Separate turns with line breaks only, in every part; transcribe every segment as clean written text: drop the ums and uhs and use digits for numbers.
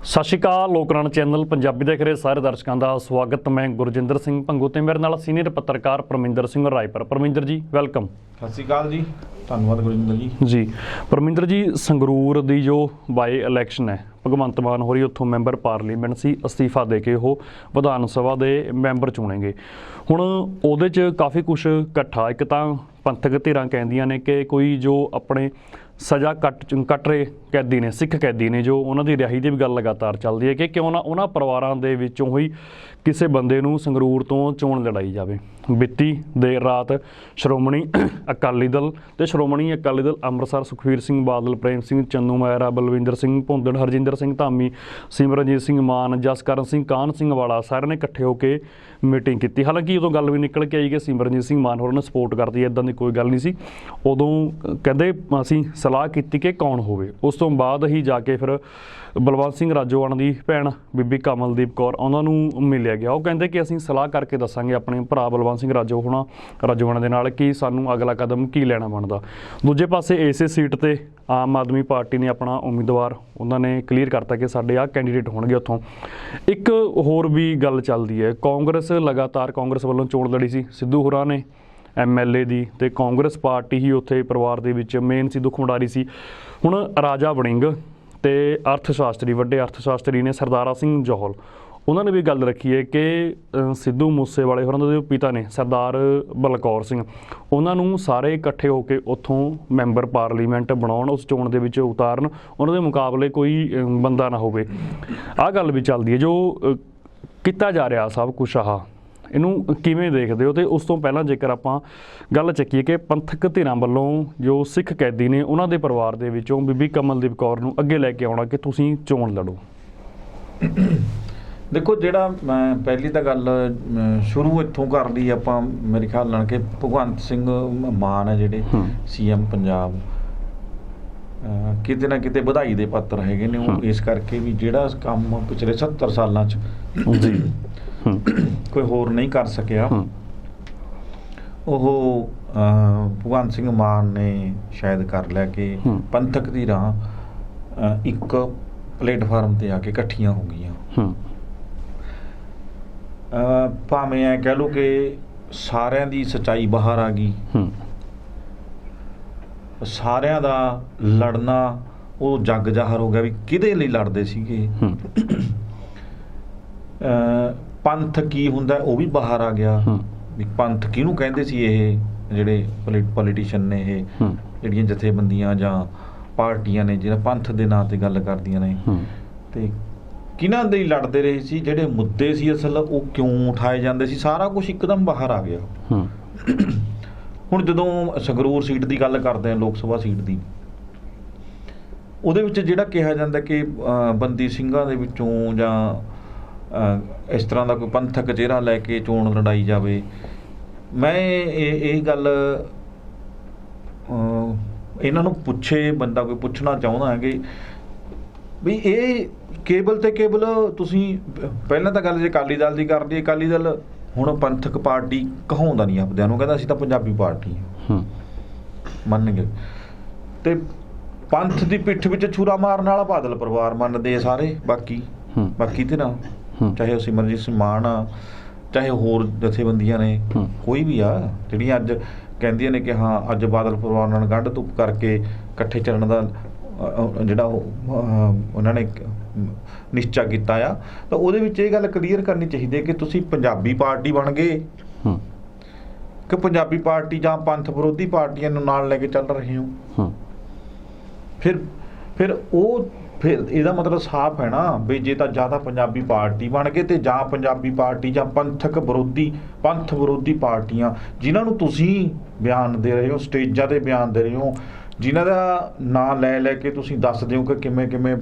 ਸਤਿ ਸ਼੍ਰੀ ਅਕਾਲ। ਲੋਕਰਾਣ ਚੈਨਲ ਪੰਜਾਬੀ ਦੇਖ ਰਹੇ ਸਾਰੇ ਦਰਸ਼ਕਾਂ ਦਾ ਸਵਾਗਤ। ਮੈਂ ਗੁਰਜਿੰਦਰ ਸਿੰਘ ਭੰਗੂ ਤੇ ਮੇਰੇ ਨਾਲ ਸੀਨੀਅਰ ਪੱਤਰਕਾਰ ਪਰਮਿੰਦਰ ਸਿੰਘ ਰਾਏਪੁਰ। ਪਰਮਿੰਦਰ ਜੀ ਵੈਲਕਮ।
ਸਤਿ ਸ਼੍ਰੀ ਅਕਾਲ ਜੀ, ਧੰਨਵਾਦ ਗੁਰਜਿੰਦਰ ਜੀ।
ਪਰਮਿੰਦਰ ਜੀ, ਸੰਗਰੂਰ ਦੀ ਜੋ ਬਾਈ ਇਲੈਕਸ਼ਨ ਹੈ, ਭਗਵੰਤ ਮਾਨ ਹੋਰੀ ਉੱਥੋਂ ਮੈਂਬਰ ਪਾਰਲੀਮੈਂਟ ਸੀ, ਅਸਤੀਫਾ ਦੇ ਕੇ ਉਹ ਵਿਧਾਨ ਸਭਾ ਦੇ ਮੈਂਬਰ ਚੁਣੇ ਗਏ। ਹੁਣ ਉਹਦੇ 'ਚ ਕਾਫੀ ਕੁਛ ਇਕੱਠਾ। ਇੱਕ ਤਾਂ ਪੰਥਕ ਧਿਰਾਂ ਕਹਿੰਦੀਆਂ ਨੇ ਕਿ ਕੋਈ ਜੋ ਆਪਣੇ ਸਜ਼ਾ ਕੱਟ ਰਹੇ ਕੈਦੀ ਨੇ, ਸਿੱਖ ਕੈਦੀ ਨੇ, ਜੋ ਉਹਨਾਂ ਦੀ ਰਿਹਾਈ ਦੀ ਵੀ ਗੱਲ ਲਗਾਤਾਰ ਚੱਲਦੀ ਹੈ ਕਿ ਕਿਉਂ ਨਾ ਉਹਨਾਂ ਪਰਿਵਾਰਾਂ ਦੇ ਵਿੱਚੋਂ ਹੀ ਕਿਸੇ ਬੰਦੇ ਨੂੰ ਸੰਗਰੂਰ ਤੋਂ ਚੋਣ ਲੜਾਈ ਜਾਵੇ। ਬੀਤੀ ਦੇਰ ਰਾਤ ਸ਼੍ਰੋਮਣੀ ਅਕਾਲੀ ਦਲ ਤੇ ਸ਼੍ਰੋਮਣੀ ਅਕਾਲੀ ਦਲ ਅੰਮ੍ਰਿਤਸਰ ਸੁਖਬੀਰ ਸਿੰਘ ਬਾਦਲ, ਪ੍ਰੇਮ ਸਿੰਘ ਚੰਨੂ ਮਹਿਰਾ, ਬਲਵਿੰਦਰ ਸਿੰਘ ਭੁੰਦੜ, ਹਰਜਿੰਦਰ ਸਿੰਘ ਧਾਮੀ, ਸਿਮਰਨਜੀਤ ਸਿੰਘ ਮਾਨ, ਜਸਕਰਨ ਸਿੰਘ, ਕਾਹਨ ਸਿੰਘ ਵਾਲਾ ਸਾਰਿਆਂ ਨੇ ਇਕੱਠੇ ਹੋ ਕੇ ਮੀਟਿੰਗ ਕੀਤੀ। ਹਾਲਾਂਕਿ ਉਦੋਂ ਗੱਲ ਵੀ ਨਿਕਲ ਕੇ ਆਈ ਕਿ ਸਿਮਰਨਜੀਤ ਸਿੰਘ ਮਾਨ ਹੋਰਾਂ ਨੇ ਸਪੋਰਟ ਕਰਦੀ ਹੈ, ਇੱਦਾਂ ਦੀ ਕੋਈ ਗੱਲ ਨਹੀਂ ਸੀ। ਉਦੋਂ ਕਹਿੰਦੇ ਅਸੀਂ ਸਲਾਹ ਕੀਤੀ ਕਿ ਕੌਣ ਹੋਵੇ। ਉਸ ਤੋਂ ਬਾਅਦ ਹੀ ਜਾ ਕੇ ਫਿਰ ਬਲਵੰਤ ਸਿੰਘ ਰਾਜੋਆਣਾ ਦੀ ਭੈਣ ਬੀਬੀ ਕਮਲਦੀਪ ਕੌਰ, ਉਹਨਾਂ ਨੂੰ ਮਿਲਿਆ ਗਿਆ। ਉਹ ਕਹਿੰਦੇ ਕਿ ਅਸੀਂ ਸਲਾਹ ਕਰਕੇ ਦੱਸਾਂਗੇ ਆਪਣੇ ਭਰਾ ਬਲਵੰਤ ਸਿੰਘ ਰਾਜੋਆਣਾ ਦੇ ਨਾਲ ਕਿ ਸਾਨੂੰ ਅਗਲਾ ਕਦਮ ਕੀ ਲੈਣਾ ਬਣਦਾ। ਦੂਜੇ ਪਾਸੇ ਇਸੇ ਸੀਟ ਤੇ ਆਮ ਆਦਮੀ ਪਾਰਟੀ ਨੇ ਆਪਣਾ ਉਮੀਦਵਾਰ ਉਹਨਾਂ ਨੇ ਕਲੀਅਰ ਕਰਤਾ ਕਿ ਸਾਡੇ ਆਹ ਕੈਂਡੀਡੇਟ ਹੋਣਗੇ। ਉੱਥੋਂ ਇੱਕ ਹੋਰ ਵੀ ਗੱਲ ਚੱਲਦੀ ਹੈ, ਕਾਂਗਰਸ ਲਗਾਤਾਰ ਕਾਂਗਰਸ ਵੱਲੋਂ ਚੋਣ ਲੜੀ ਸੀ ਸਿੱਧੂ ਹੋਰਾਂ ਨੇ MLA ਦੀ, ਤੇ ਕਾਂਗਰਸ ਪਾਰਟੀ ਹੀ ਉੱਥੇ ਪਰਿਵਾਰ ਦੇ ਵਿੱਚ ਮੇਨ ਸੀ, ਦੁੱਖ ਵਡਾਰੀ ਸੀ। ਹੁਣ ਰਾਜਾ ਵੜਿੰਗ ਤੇ ਅਰਥ ਸ਼ਾਸਤਰੀ, ਵੱਡੇ ਅਰਥ ਸ਼ਾਸਤਰੀ ਨੇ ਸਰਦਾਰਾ ਸਿੰਘ ਜੌਹਲ, ਉਹਨਾਂ ਨੇ ਵੀ ਗੱਲ ਰੱਖੀ ਹੈ ਕਿ ਸਿੱਧੂ ਮੂਸੇਵਾਲੇ ਹੋਰਾਂ ਦੇ ਪਿਤਾ ਨੇ ਸਰਦਾਰ ਬਲਕੌਰ ਸਿੰਘ, ਉਹਨਾਂ ਨੂੰ ਸਾਰੇ ਇਕੱਠੇ ਹੋ ਕੇ ਉੱਥੋਂ ਮੈਂਬਰ ਪਾਰਲੀਮੈਂਟ ਬਣਾਉਣ, ਉਸ ਚੋਣ ਦੇ ਵਿੱਚ ਉਤਾਰਨ, ਉਹਨਾਂ ਦੇ ਮੁਕਾਬਲੇ ਕੋਈ ਬੰਦਾ ਨਾ ਹੋਵੇ। ਆਹ ਗੱਲ ਵੀ ਚੱਲਦੀ ਹੈ। ਜੋ ਕੀਤਾ ਜਾ ਰਿਹਾ ਸਭ ਕੁਛ, ਇਹਨੂੰ ਕਿਵੇਂ ਦੇਖਦੇ ਹੋ? ਤੇ ਉਸ ਤੋਂ ਪਹਿਲਾਂ ਜੇਕਰ ਆਪਾਂ ਗੱਲ ਚੱਕੀਏ ਕਿ ਪੰਥਕ ਧਿਰਾਂ ਵੱਲੋਂ ਜੋ ਸਿੱਖ ਕੈਦੀ ਨੇ ਉਹਨਾਂ ਦੇ ਪਰਿਵਾਰ ਦੇ ਵਿੱਚੋਂ ਬੀਬੀ ਕਮਲਦੀਪ ਕੌਰ ਨੂੰ ਅੱਗੇ ਲੈ ਕੇ ਆਉਣਾ ਕਿ ਤੁਸੀਂ ਚੋਣ ਲੜੋ।
ਦੇਖੋ, ਜਿਹੜਾ ਮੈਂ ਪਹਿਲੀ ਤਾਂ ਗੱਲ ਸ਼ੁਰੂ ਇੱਥੋਂ ਕਰ ਲਈ ਆਪਾਂ, ਮੇਰੇ ਖਿਆਲ ਨਾਲ ਕਿ ਭਗਵੰਤ ਸਿੰਘ ਮਾਨ ਹੈ ਜਿਹੜੇ CM ਪੰਜਾਬ, ਕਿਤੇ ਨਾ ਕਿਤੇ ਵਧਾਈ ਦੇ ਪਾਤਰ ਹੈਗੇ ਨੇ ਉਹ, ਇਸ ਕਰਕੇ ਵੀ ਜਿਹੜਾ ਕੰਮ ਪਿਛਲੇ 70 ਸਾਲਾਂ 'ਚ ਕੋਈ ਹੋਰ ਨਹੀਂ ਕਰ ਸਕਿਆ, ਉਹ ਭਗਵੰਤ ਸਿੰਘ ਮਾਨ ਨੇ ਸ਼ਾਇਦ ਕਰ ਲਿਆ ਕਿ ਪੰਥਕ ਧਿਰਾਂ ਇੱਕ ਪਲੇਟਫਾਰਮ ਤੇ ਆ ਕੇ ਇਕੱਠੀਆਂ ਹੋ ਗਈਆਂ। ਭਾਵੇਂ ਐ ਕਹਿ ਲਓ ਕਿ ਸਾਰਿਆਂ ਦੀ ਸੱਚਾਈ ਬਾਹਰ ਆ ਗਈ, ਸਾਰਿਆਂ ਦਾ ਲੜਨਾ ਉਹ ਜੱਗ ਜ਼ਾਹਰ ਹੋ ਗਿਆ ਵੀ ਕਿਹਦੇ ਲਈ ਲੜਦੇ ਸੀਗੇ। ਪੰਥ ਕੀ ਹੁੰਦਾ ਉਹ ਵੀ ਬਾਹਰ ਆ ਗਿਆ ਵੀ ਪੰਥ ਕਿਹਨੂੰ ਕਹਿੰਦੇ ਸੀ। ਇਹ ਜਿਹੜੇ ਪੋਲੀਟੀਸ਼ੀਅਨ ਨੇ, ਇਹ ਜਿਹੜੀਆਂ ਜਥੇਬੰਦੀਆਂ ਜਾਂ ਪਾਰਟੀਆਂ ਨੇ ਜਿਹੜਾ ਪੰਥ ਦੇ ਨਾਂ ਤੇ ਗੱਲ ਕਰਦੀਆਂ ਨੇ, ਤੇ ਕਿਹਨਾਂ ਦੇ ਲੜਦੇ ਰਹੇ ਸੀ, ਜਿਹੜੇ ਮੁੱਦੇ ਸੀ ਅਸਲ ਉਹ ਕਿਉਂ ਉਠਾਏ ਜਾਂਦੇ ਸੀ, ਸਾਰਾ ਕੁਝ ਇੱਕਦਮ ਬਾਹਰ ਆ ਗਿਆ। ਹੁਣ ਜਦੋਂ ਸੰਗਰੂਰ ਸੀਟ ਦੀ ਗੱਲ ਕਰਦੇ ਹਾਂ, ਲੋਕ ਸਭਾ ਸੀਟ ਦੀ, ਉਹਦੇ ਵਿੱਚ ਜਿਹੜਾ ਕਿਹਾ ਜਾਂਦਾ ਕਿ ਬੰਦੀ ਸਿੰਘਾਂ ਦੇ ਵਿੱਚੋਂ ਜਾਂ ਇਸ ਤਰ੍ਹਾਂ ਦਾ ਕੋਈ ਪੰਥਕ ਚਿਹਰਾ ਲੈ ਕੇ ਚੋਣ ਲੜਾਈ ਜਾਵੇ, ਮੈਂ ਇਹ ਗੱਲ ਇਹਨਾਂ ਨੂੰ ਪੁੱਛੇ, ਬੰਦਾ ਕੋਈ ਪੁੱਛਣਾ ਚਾਹੁੰਦਾ ਹੈ ਕਿ ਵੀ ਇਹ ਕੇਵਲ ਤੇ ਕੇਵਲ ਤੁਸੀਂ ਪਹਿਲਾਂ ਤਾਂ ਗੱਲ ਜੇ ਅਕਾਲੀ ਦਲ ਦੀ ਕਰਦੀ, ਅਕਾਲੀ ਦਲ ਹੁਣ ਪੰਥਕ ਪਾਰਟੀ ਕਹਾਉਂਦਾ ਨਹੀਂ ਆਪਦਿਆਂ ਨੂੰ, ਕਹਿੰਦਾ ਅਸੀਂ ਤਾਂ ਪੰਜਾਬੀ ਪਾਰਟੀ ਹਾਂ, ਮੰਨ ਗਏ। ਤੇ ਪੰਥ ਦੀ ਪਿੱਠ ਵਿੱਚ ਛੁਰਾ ਮਾਰਨ ਵਾਲਾ ਬਾਦਲ ਪਰਿਵਾਰ ਮੰਨਦੇ ਸਾਰੇ, ਬਾਕੀ ਤੇ ਨਾ, ਚਾਹੇ ਉਹ ਸਿਮਰਨਜੀਤ ਸਿੰਘ ਮਾਨ ਆ, ਚਾਹੇ ਹੋਰ ਜਥੇਬੰਦੀਆਂ ਨੇ, ਕੋਈ ਵੀ ਆ ਜਿਹੜੀਆਂ ਅੱਜ ਕਹਿੰਦੀਆਂ ਨੇ ਕਿ ਹਾਂ ਅੱਜ ਬਾਦਲ ਪਰਿਵਾਰ ਨਾਲ ਗੰਢ ਧੁੱਪ ਕਰਕੇ ਇਕੱਠੇ ਚੱਲਣ ਦਾ ਜਿਹੜਾ ਉਹਨਾਂ ਨੇ ਨਿਸ਼ਚਾ ਕੀਤਾ ਆ, ਤਾਂ ਉਹਦੇ ਵਿੱਚ ਇਹ ਗੱਲ ਕਲੀਅਰ ਕਰਨੀ ਚਾਹੀਦੀ ਹੈ ਕਿ ਤੁਸੀਂ ਪੰਜਾਬੀ ਪਾਰਟੀ ਬਣ ਗਏ ਕਿ ਪੰਜਾਬੀ ਪਾਰਟੀ ਜਾਂ ਪੰਥ ਵਿਰੋਧੀ ਪਾਰਟੀਆਂ ਨੂੰ ਨਾਲ ਲੈ ਕੇ ਚੱਲ ਰਹੇ ਹੋ। ਫਿਰ ਇਹਦਾ ਮਤਲਬ ਸਾਫ਼ ਹੈ ਨਾ ਵੀ ਜੇ ਤਾਂ ਜਾਂ ਤਾਂ ਪੰਜਾਬੀ ਪਾਰਟੀ ਬਣ ਗਏ ਤੇ ਜਾਂ ਪੰਜਾਬੀ ਪਾਰਟੀ ਜਾਂ ਪੰਥ ਵਿਰੋਧੀ ਪਾਰਟੀਆਂ ਜਿਨ੍ਹਾਂ ਨੂੰ ਤੁਸੀਂ ਬਿਆਨ ਦੇ ਰਹੇ ਹੋ, ਸਟੇਜਾਂ ਤੇ ਬਿਆਨ ਦੇ ਰਹੇ ਹੋ, ਜਿਨ੍ਹਾਂ ਦਾ ਨਾਂ ਲੈ ਕੇ ਤੁਸੀਂ ਦੱਸਦੇ ਹੋ ਕਿ ਕਿਵੇਂ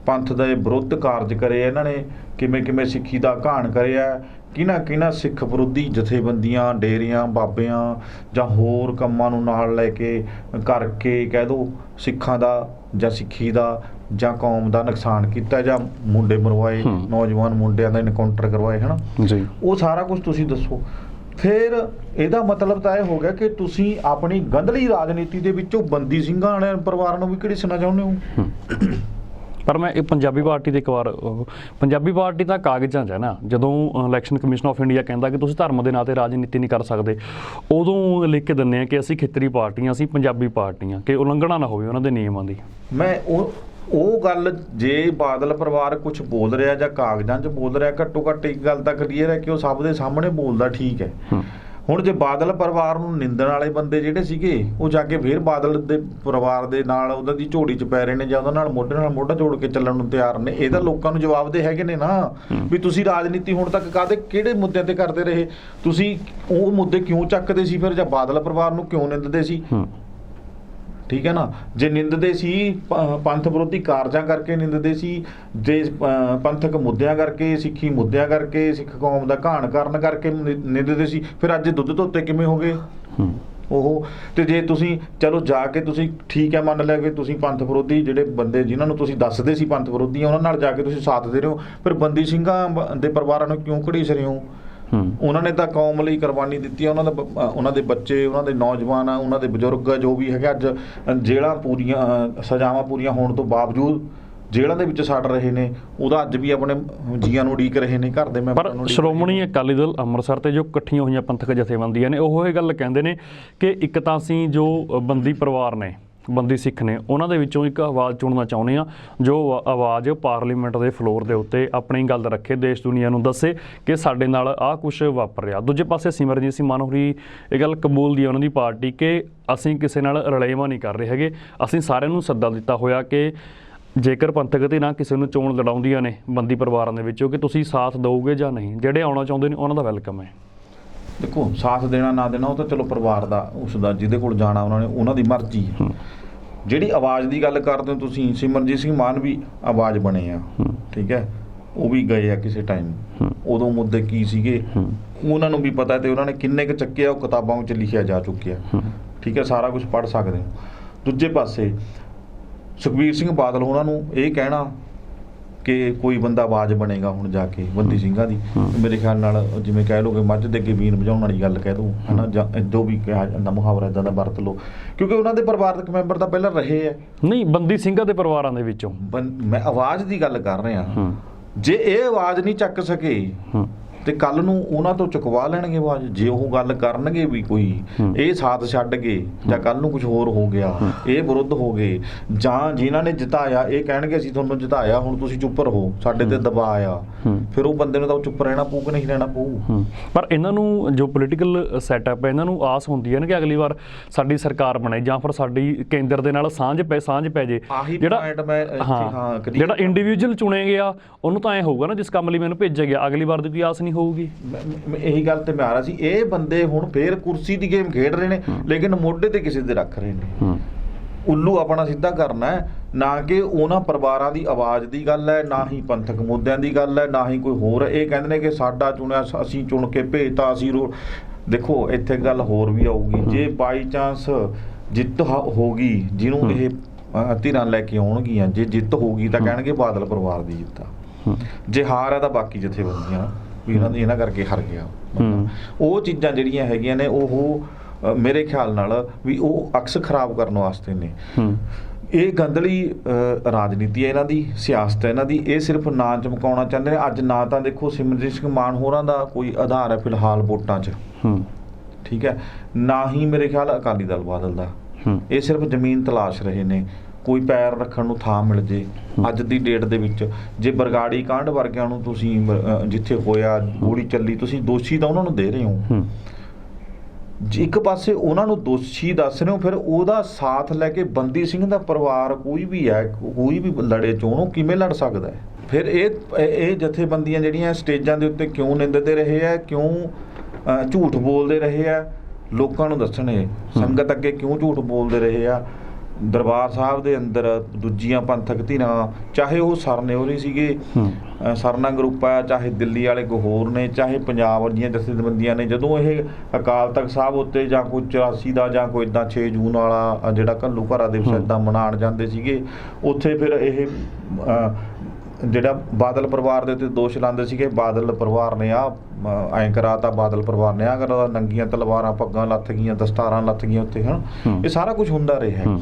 ਪੰਥ ਦੇ ਵਿਰੁੱਧ ਕਾਰਜ ਕਰੇ ਇਹਨਾਂ ਨੇ, ਕਿਵੇਂ ਸਿੱਖੀ ਦਾ ਘਾਣ ਕਰਿਆ, ਕਿਹਨਾਂ ਸਿੱਖ ਵਿਰੋਧੀ ਜਥੇਬੰਦੀਆਂ, ਡੇਰਿਆਂ, ਬਾਬਿਆਂ ਜਾਂ ਹੋਰ ਕੰਮਾਂ ਨੂੰ ਨਾਲ ਲੈ ਕੇ ਕਰਕੇ ਕਹਿ ਦਿਓ ਸਿੱਖਾਂ ਦਾ ਜਾਂ ਸਿੱਖੀ ਦਾ ਜਾਂ ਕੌਮ ਦਾ ਨੁਕਸਾਨ ਕੀਤਾ, ਜਾਂ ਮੁੰਡੇ ਮਰਵਾਏ, ਨੌਜਵਾਨ ਮੁੰਡਿਆਂ ਦਾ ਇਨਕਾਊਂਟਰ ਕਰਵਾਏ, ਹੈ ਨਾ ਜੀ, ਉਹ ਸਾਰਾ ਕੁਝ ਤੁਸੀਂ ਦੱਸੋ। ਫਿਰ ਇਹਦਾ ਮਤਲਬ ਤਾਂ ਇਹ ਹੋ ਗਿਆ ਕਿ ਤੁਸੀਂ ਆਪਣੀ ਗੰਧਲੀ ਰਾਜਨੀਤੀ ਦੇ ਵਿੱਚੋਂ ਬੰਦੀ ਸਿੰਘਾਂ ਵਾਲੇ ਪਰਿਵਾਰਾਂ ਨੂੰ ਵੀ ਘੜੀਸਣਾ ਚਾਹੁੰਦੇ ਹੋ।
ਪਰ ਮੈਂ ਇਹ ਪੰਜਾਬੀ ਪਾਰਟੀ ਦੇ ਇੱਕ ਵਾਰ ਪੰਜਾਬੀ ਪਾਰਟੀ ਤਾਂ ਕਾਗਜ਼ਾਂ 'ਚ ਹੈ ਨਾ, ਜਦੋਂ ਇਲੈਕਸ਼ਨ ਕਮਿਸ਼ਨ ਆਫ ਇੰਡੀਆ ਕਹਿੰਦਾ ਕਿ ਤੁਸੀਂ ਧਰਮ ਦੇ ਨਾਂ 'ਤੇ ਰਾਜਨੀਤੀ ਨਹੀਂ ਕਰ ਸਕਦੇ, ਉਦੋਂ ਲਿਖ ਕੇ ਦਿੰਦੇ ਆ ਕਿ ਅਸੀਂ ਖੇਤਰੀ ਪਾਰਟੀਆਂ, ਅਸੀਂ ਪੰਜਾਬੀ ਪਾਰਟੀਆਂ, ਕਿ ਉਲੰਘਣਾ ਨਾ ਹੋਵੇ ਉਹਨਾਂ ਦੇ ਨਿਯਮਾਂ ਦੀ।
ਮੈਂ ਉਹ ਗੱਲ, ਜੇ ਬਾਦਲ ਪਰਿਵਾਰ ਕੁਝ ਬੋਲ ਰਿਹਾ ਜਾਂ ਕਾਗਜ਼ਾਂ 'ਚ ਬੋਲ ਰਿਹਾ, ਘੱਟੋ ਘੱਟ ਇੱਕ ਗੱਲ ਤਾਂ ਕਲੀਅਰ ਹੈ ਕਿ ਉਹ ਸਭ ਦੇ ਸਾਹਮਣੇ ਬੋਲਦਾ ਠੀਕ ਹੈ। ਹੁਣ ਜੇ ਬਾਦਲ ਪਰਿਵਾਰ ਨੂੰ ਨਿੰਦਣ ਵਾਲੇ ਬੰਦੇ ਜਿਹੜੇ ਸੀਗੇ ਉਹ ਜਾ ਕੇ ਫਿਰ ਬਾਦਲ ਦੇ ਪਰਿਵਾਰ ਦੇ ਨਾਲ ਉਹਨਾਂ ਦੀ ਝੋਲੀ 'ਚ ਪੈ ਰਹੇ ਨੇ ਜਾਂ ਉਹਨਾਂ ਨਾਲ ਮੋਢਾ ਜੋੜ ਕੇ ਚੱਲਣ ਨੂੰ ਤਿਆਰ ਨੇ, ਇਹ ਤਾਂ ਲੋਕਾਂ ਨੂੰ ਜਵਾਬ ਦੇ ਹੈਗੇ ਨੇ ਨਾ ਵੀ ਤੁਸੀਂ ਰਾਜਨੀਤੀ ਹੁਣ ਤੱਕ ਕਿਹੜੇ ਮੁੱਦਿਆਂ ਤੇ ਕਰਦੇ ਰਹੇ, ਤੁਸੀਂ ਉਹ ਮੁੱਦੇ ਕਿਉਂ ਚੱਕਦੇ ਸੀ ਫਿਰ, ਜਾਂ ਬਾਦਲ ਪਰਿਵਾਰ ਨੂੰ ਕਿਉਂ ਨਿੰਦਦੇ ਸੀ? ਠੀਕ ਹੈ ਨਾ, ਜੇ ਨਿੰਦਦੇ ਸੀ ਪੰਥ ਵਿਰੋਧੀ ਕਾਰਜਾਂ ਕਰਕੇ ਨਿੰਦਦੇ ਸੀ, ਜੇ ਪੰਥਕ ਮੁੱਦਿਆਂ ਕਰਕੇ, ਸਿੱਖੀ ਮੁੱਦਿਆਂ ਕਰਕੇ, ਸਿੱਖ ਕੌਮ ਦਾ ਘਾਣ ਕਰਨ ਕਰਕੇ ਨਿੰਦਦੇ ਸੀ, ਫਿਰ ਅੱਜ ਦੁੱਧ ਧੋਤੇ ਕਿਵੇਂ ਹੋ ਗਏ ਉਹ? ਤੇ ਜੇ ਤੁਸੀਂ ਚਲੋ ਜਾ ਕੇ ਤੁਸੀਂ ਠੀਕ ਹੈ ਮੰਨ ਲਿਆ ਕਿ ਤੁਸੀਂ ਪੰਥ ਵਿਰੋਧੀ ਜਿਹੜੇ ਬੰਦੇ ਜਿਨ੍ਹਾਂ ਨੂੰ ਤੁਸੀਂ ਦੱਸਦੇ ਸੀ ਪੰਥ ਵਿਰੋਧੀ, ਉਹਨਾਂ ਨਾਲ ਜਾ ਕੇ ਤੁਸੀਂ ਸਾਥ ਦੇ ਰਹੇ ਹੋ, ਫਿਰ ਬੰਦੀ ਸਿੰਘਾਂ ਦੇ ਪਰਿਵਾਰਾਂ ਨੂੰ ਕਿਉਂ ਘੜੀਸ ਰਹੇ ਹੋ? ਉਹਨਾਂ ਨੇ ਤਾਂ ਕੌਮ ਲਈ ਕੁਰਬਾਨੀ ਦਿੱਤੀ ਹੈ, ਉਹਨਾਂ ਦੇ ਬੱਚੇ, ਉਹਨਾਂ ਦੇ ਨੌਜਵਾਨ, ਉਹਨਾਂ ਦੇ ਬਜ਼ੁਰਗ ਜੋ ਵੀ ਹੈਗੇ ਅੱਜ ਜੇਲ੍ਹਾਂ ਪੂਰੀਆਂ ਸਜ਼ਾਵਾਂ ਪੂਰੀਆਂ ਹੋਣ ਤੋਂ ਬਾਵਜੂਦ ਜੇਲ੍ਹਾਂ ਦੇ ਵਿੱਚ ਸੜ ਰਹੇ ਨੇ, ਉਹਦਾ ਅੱਜ ਵੀ ਆਪਣੇ ਜੀਆਂ ਨੂੰ ਉਡੀਕ ਰਹੇ ਨੇ, ਘਰ ਦੇ ਮੈਂਬਰਾਂ ਨੂੰ।
ਪਰ ਸ਼੍ਰੋਮਣੀ ਅਕਾਲੀ ਦਲ ਅੰਮ੍ਰਿਤਸਰ ਤੇ ਜੋ ਇਕੱਠੀਆਂ ਹੋਈਆਂ ਪੰਥਕ ਜਥੇਬੰਦੀਆਂ ਨੇ ਉਹ ਇਹ ਗੱਲ ਕਹਿੰਦੇ ਨੇ ਕਿ ਇੱਕ ਤਾਂ ਅਸੀਂ ਜੋ ਬੰਦੀ ਪਰਿਵਾਰ ਨੇ, ਬੰਦੀ ਸਿੱਖ ਨੇ, ਉਹਨਾਂ ਦੇ ਵਿੱਚੋਂ ਇੱਕ ਆਵਾਜ਼ ਚੁਣਨਾ ਚਾਹੁੰਦੇ ਆ ਜੋ ਆਵਾਜ਼ ਪਾਰਲੀਮੈਂਟ ਦੇ ਫਲੋਰ ਦੇ ਉੱਤੇ ਆਪਣੀ ਗੱਲ ਰੱਖੇ, ਦੇਸ਼ ਦੁਨੀਆ ਨੂੰ ਦੱਸੇ ਕਿ ਸਾਡੇ ਨਾਲ ਆਹ ਕੁਛ ਵਾਪਰ ਰਿਹਾ। ਦੂਜੇ ਪਾਸੇ ਸਿਮਰਜੀਤ ਸਿੰਘ ਮਾਨ ਹੋਰੀ ਇਹ ਗੱਲ ਕਬੂਲਦੀ ਆ ਉਹਨਾਂ ਦੀ ਪਾਰਟੀ ਕਿ ਅਸੀਂ ਕਿਸੇ ਨਾਲ ਰਲੇਵਾਂ ਨਹੀਂ ਕਰ ਰਹੇ ਹੈਗੇ, ਅਸੀਂ ਸਾਰਿਆਂ ਨੂੰ ਸੱਦਾ ਦਿੱਤਾ ਹੋਇਆ ਕਿ ਜੇਕਰ ਪੰਥਕ ਧਿਰਾਂ ਕਿਸੇ ਨੂੰ ਚੋਣ ਲੜਾਉਂਦੀਆਂ ਨੇ ਬੰਦੀ ਪਰਿਵਾਰਾਂ ਦੇ ਵਿੱਚੋਂ ਕਿ ਤੁਸੀਂ ਸਾਥ ਦਿਓਗੇ ਜਾਂ ਨਹੀਂ, ਜਿਹੜੇ ਆਉਣਾ ਚਾਹੁੰਦੇ ਨੇ ਉਹਨਾਂ ਦਾ ਵੈਲਕਮ ਹੈ।
ਦੇਖੋ ਸਾਥ ਦੇਣਾ ਨਾ ਦੇਣਾ ਉਹ ਤਾਂ ਚਲੋ ਪਰਿਵਾਰ ਦਾ, ਉਸ ਦਾ ਜਿਹਦੇ ਕੋਲ ਜਾਣਾ ਉਹਨਾਂ ਦੀ ਮਰਜ਼ੀ ਹੈ। ਜਿਹੜੀ ਆਵਾਜ਼ ਦੀ ਗੱਲ ਕਰਦੇ ਹੋ ਤੁਸੀਂ, ਸਿਮਰਜੀਤ ਸਿੰਘ ਮਾਨ ਵੀ ਆਵਾਜ਼ ਬਣੇ ਆ, ਠੀਕ ਹੈ, ਉਹ ਵੀ ਗਏ ਆ ਕਿਸੇ ਟਾਈਮ, ਉਦੋਂ ਮੁੱਦੇ ਕੀ ਸੀਗੇ ਉਹਨਾਂ ਨੂੰ ਵੀ ਪਤਾ ਤੇ ਉਹਨਾਂ ਨੇ ਕਿੰਨੇ ਕੁ ਚੱਕਿਆ ਉਹ ਕਿਤਾਬਾਂ ਵਿੱਚ ਲਿਖਿਆ ਜਾ ਚੁੱਕਿਆ, ਠੀਕ ਹੈ, ਸਾਰਾ ਕੁਝ ਪੜ੍ਹ ਸਕਦੇ ਹੋ। ਦੂਜੇ ਪਾਸੇ ਸੁਖਬੀਰ ਸਿੰਘ ਬਾਦਲ ਉਹਨਾਂ ਨੂੰ ਇਹ ਕਹਿਣਾ ਕਿ ਕੋਈ ਬੰਦਾ ਆਵਾਜ਼ ਬਣੇਗਾ ਹੁਣ ਜਾ ਕੇ ਬੰਦੀ ਸਿੰਘਾਂ ਦੀ, ਮੇਰੇ ਖਿਆਲ ਨਾਲ ਜਿਵੇਂ ਕਹਿ ਲਓ ਕਿ ਮੱਝ ਦੇ ਅੱਗੇ ਬੀਨ ਵਜਾਉਣ ਵਾਲੀ ਗੱਲ ਕਹਿ ਦਿਓ ਹੈ ਨਾ, ਜਾਂ ਜੋ ਵੀ ਕਿਹਾ ਜਾਂਦਾ ਮੁਹਾਵਰਾ ਇੱਦਾਂ ਦਾ ਵਰਤ ਲਓ, ਕਿਉਂਕਿ ਉਹਨਾਂ ਦੇ ਪਰਿਵਾਰਕ ਮੈਂਬਰ ਤਾਂ ਪਹਿਲਾਂ ਰਹੇ ਹੈ। ਨਹੀਂ,
ਬੰਦੀ ਸਿੰਘਾਂ ਦੇ ਪਰਿਵਾਰਾਂ ਦੇ ਵਿੱਚੋਂ
ਮੈਂ ਆਵਾਜ਼ ਦੀ ਗੱਲ ਕਰ ਰਿਹਾ। ਜੇ ਇਹ ਆਵਾਜ਼ ਨਹੀਂ ਚੱਕ ਸਕੇ ਤੇ ਕੱਲ ਨੂੰ ਉਹਨਾਂ ਤੋਂ ਚੁਕਵਾ ਲੈਣਗੇ ਆਵਾਜ਼, ਜੇ ਉਹ ਗੱਲ ਕਰਨਗੇ ਵੀ ਕੋਈ ਇਹ ਸਾਥ ਛੱਡ ਗਏ ਜਾਂ ਕੱਲ ਨੂੰ ਕੁਝ ਹੋਰ ਹੋ ਗਿਆ, ਇਹ ਵਿਰੁੱਧ ਹੋ ਗਏ, ਜਾਂ ਜਿਨ੍ਹਾਂ ਨੇ ਜਿਤਾਇਆ ਇਹ ਕਹਿਣਗੇ ਅਸੀਂ ਤੁਹਾਨੂੰ ਜਿਤਾਇਆ ਹੁਣ ਤੁਸੀਂ ਚੁੱਪ ਰਹੋ, ਸਾਡੇ ਤੇ ਦਬਾਅ ਆ, ਫਿਰ ਉਹ ਬੰਦੇ ਨੂੰ ਤਾਂ ਚੁੱਪ ਰਹਿਣਾ ਪਊ ਕਿ ਨਹੀਂ ਰਹਿਣਾ ਪਊ?
ਪਰ ਇਹਨਾਂ ਨੂੰ ਜੋ ਪੋਲੀਟੀਕਲ ਸੈਟਅਪ ਹੈ ਇਹਨਾਂ ਨੂੰ ਆਸ ਹੁੰਦੀ ਹੈ ਨਾ ਕਿ ਅਗਲੀ ਵਾਰ ਸਾਡੀ ਸਰਕਾਰ ਬਣੇ ਜਾਂ ਫਿਰ ਸਾਡੀ ਕੇਂਦਰ ਦੇ ਨਾਲ ਸਾਂਝ ਪੈ ਜੇ। ਜਿਹੜਾ ਇੰਡੀਵਿਜੂਅਲ ਚੁਣੇ ਗਿਆ ਉਹਨੂੰ ਤਾਂ ਐਂ ਹੋਊਗਾ ਨਾ ਜਿਸ ਕੰਮ ਲਈ ਮੈਨੂੰ ਭੇਜਿਆ ਗਿਆ, ਅਗਲੀ ਵਾਰ ਦੀ ਕੋਈ ਆਸ ਨਹੀਂ ਹੋਊਗੀ।
ਇਹੀ ਗੱਲ ਤੇ ਮੈਂ ਆ ਰਿਹਾ ਸੀ, ਇਹ ਬੰਦੇ ਹੁਣ ਫੇਰ ਕੁਰਸੀ ਦੀ ਗੇਮ ਖੇਡ ਰਹੇ ਨੇ ਲੇਕਿਨ ਮੋਢੇ ਤੇ ਕਿਸੇ ਦੇ ਰੱਖ ਰਹੇ ਨੇ। ਉੱਲੂ ਆਪਣਾ ਸਿੱਧਾ ਕਰਨਾ ਹੈ, ਨਾ ਕਿ ਉਹਨਾਂ ਪਰਿਵਾਰਾਂ ਦੀ ਆਵਾਜ਼ ਦੀ ਗੱਲ ਹੈ, ਨਾ ਹੀ ਪੰਥਕ ਮੁੱਦਿਆਂ ਦੀ ਗੱਲ ਹੈ, ਨਾ ਹੀ ਕੋਈ ਹੋਰ। ਇਹ ਕਹਿੰਦੇ ਨੇ ਕਿ ਸਾਡਾ ਚੁਣਿਆ ਅਸੀਂ ਚੁਣ ਕੇ ਭੇਜਤਾ ਅਸੀਂ। ਦੇਖੋ ਇੱਥੇ ਗੱਲ ਹੋਰ ਵੀ ਆਊਗੀ, ਜੇ ਬਾਈ ਚਾਂਸ ਜਿੱਤ ਹੋ ਗਈ ਜਿਹਨੂੰ ਇਹ ਧਿਰਾਂ ਲੈ ਕੇ ਆਉਣਗੀਆਂ, ਜੇ ਜਿੱਤ ਹੋਊਗੀ ਤਾਂ ਕਹਿਣਗੇ ਬਾਦਲ ਪਰਿਵਾਰ ਦੀ ਜਿੱਤ ਆ, ਜੇ ਹਾਰ ਹੈ ਤਾਂ ਬਾਕੀ ਜਥੇਬੰਦੀਆਂ ਵੀ ਇਹਨਾਂ ਕਰਕੇ ਹਾਰ ਗਿਆ। ਉਹ ਚੀਜ਼ਾਂ ਜਿਹੜੀਆਂ ਹੈਗੀਆਂ ਨੇ ਉਹ ਮੇਰੇ ਖਿਆਲ ਨਾਲ ਵੀ ਉਹ ਅਕਸ ਖਰਾਬ ਕਰਨ ਵਾਸਤੇ ਨੇ। ਇਹ ਗੰਦਲੀ ਰਾਜਨੀਤੀ ਹੈ ਇਹਨਾਂ ਦੀ, ਸਿਆਸਤ ਹੈ ਇਹਨਾਂ ਦੀ, ਇਹ ਸਿਰਫ ਨਾਂ ਚਮਕਾਉਣਾ ਚਾਹੁੰਦੇ ਨੇ। ਅੱਜ ਨਾ ਤਾਂ ਦੇਖੋ ਸਿਮਰਜੀਤ ਸਿੰਘ ਮਾਨ ਹੋਰਾਂ ਦਾ ਕੋਈ ਆਧਾਰ ਹੈ ਫਿਲਹਾਲ ਵੋਟਾਂ 'ਚ, ਠੀਕ ਹੈ, ਨਾ ਹੀ ਮੇਰੇ ਖਿਆਲ ਅਕਾਲੀ ਦਲ ਬਾਦਲ ਦਾ। ਇਹ ਸਿਰਫ ਜ਼ਮੀਨ ਤਲਾਸ਼ ਰਹੇ ਨੇ, ਕੋਈ ਪੈਰ ਰੱਖਣ ਨੂੰ ਥਾਂ ਮਿਲ ਜੇ। ਅੱਜ ਦੀ ਡੇਟ ਦੇ ਵਿੱਚ ਜੇ ਬਰਗਾੜੀ ਕਾਂਡ ਵਰਗਿਆਂ ਨੂੰ ਤੁਸੀਂ ਜਿੱਥੇ ਹੋਇਆ ਗੋਲੀ ਚੱਲੀ, ਤੁਸੀਂ ਦੋਸ਼ੀ ਤਾਂ ਉਹਨਾਂ ਨੂੰ ਦੇ ਰਹੇ ਹੋ, ਇੱਕ ਪਾਸੇ ਉਹਨਾਂ ਨੂੰ ਦੋਸ਼ੀ ਦੱਸ ਰਹੇ ਹੋ, ਫਿਰ ਉਹਦਾ ਸਾਥ ਲੈ ਕੇ ਬੰਦੀ ਸਿੰਘ ਦਾ ਪਰਿਵਾਰ ਕੋਈ ਵੀ ਹੈ, ਕੋਈ ਵੀ ਲੜੇ ਚੋਣੋਂ ਕਿਵੇਂ ਲੜ ਸਕਦਾ ਹੈ? ਫਿਰ ਇਹ ਜਥੇਬੰਦੀਆਂ ਜਿਹੜੀਆਂ ਸਟੇਜਾਂ ਦੇ ਉੱਤੇ ਕਿਉਂ ਨਿੰਦਦੇ ਰਹੇ ਆ, ਕਿਉਂ ਝੂਠ ਬੋਲਦੇ ਰਹੇ ਆ, ਲੋਕਾਂ ਨੂੰ ਦੱਸਣੇ ਸੰਗਤ ਅੱਗੇ ਕਿਉਂ ਝੂਠ ਬੋਲਦੇ ਰਹੇ ਆ। ਦਰਬਾਰ ਸਾਹਿਬ ਦੇ ਅੰਦਰ ਦੂਜੀਆਂ ਪੰਥਕ ਧਿਰਾਂ, ਚਾਹੇ ਉਹ ਸਰਨਿਓਰੀ ਸੀਗੇ, ਸਰਨਾ ਗਰੁੱਪ ਆ, ਚਾਹੇ ਦਿੱਲੀ ਵਾਲੇ ਗਹੋਰ ਨੇ, ਚਾਹੇ ਪੰਜਾਬ ਦੀਆਂ ਜਥੇਬੰਦੀਆਂ ਨੇ, ਜਦੋਂ ਇਹ ਅਕਾਲ ਤਖਤ ਸਾਹਿਬ ਉੱਤੇ ਜਾਂ ਕੋਈ 84 ਦਾ ਜਾਂ ਕੋਈ ਇੱਦਾਂ 6 ਜੂਨ ਵਾਲਾ ਜਿਹੜਾ ਘੱਲੂ ਘਾਰਾ ਦਿਵਸ ਇੱਦਾਂ ਮਨਾਉਣ ਜਾਂਦੇ ਸੀਗੇ, ਉੱਥੇ ਫਿਰ ਇਹ ਜਿਹੜਾ ਬਾਦਲ ਪਰਿਵਾਰ ਦੇ ਉੱਤੇ ਦੋਸ਼ ਲਾਉਂਦੇ ਸੀਗੇ, ਬਾਦਲ ਪਰਿਵਾਰ ਨੇ ਐਂ ਕਰਾਤਾ, ਬਾਦਲ ਪਰਿਵਾਰ ਨੇ ਕਰਾਤਾ, ਨੰਗੀਆਂ ਤਲਵਾਰਾਂ, ਪੱਗਾਂ ਲੱਥ ਗਈਆਂ, ਦਸਤਾਰਾਂ ਲੱਥ ਗਈਆਂ ਉੱਥੇ, ਇਹ ਸਾਰਾ ਕੁਝ ਹੁੰਦਾ ਰਿਹਾ।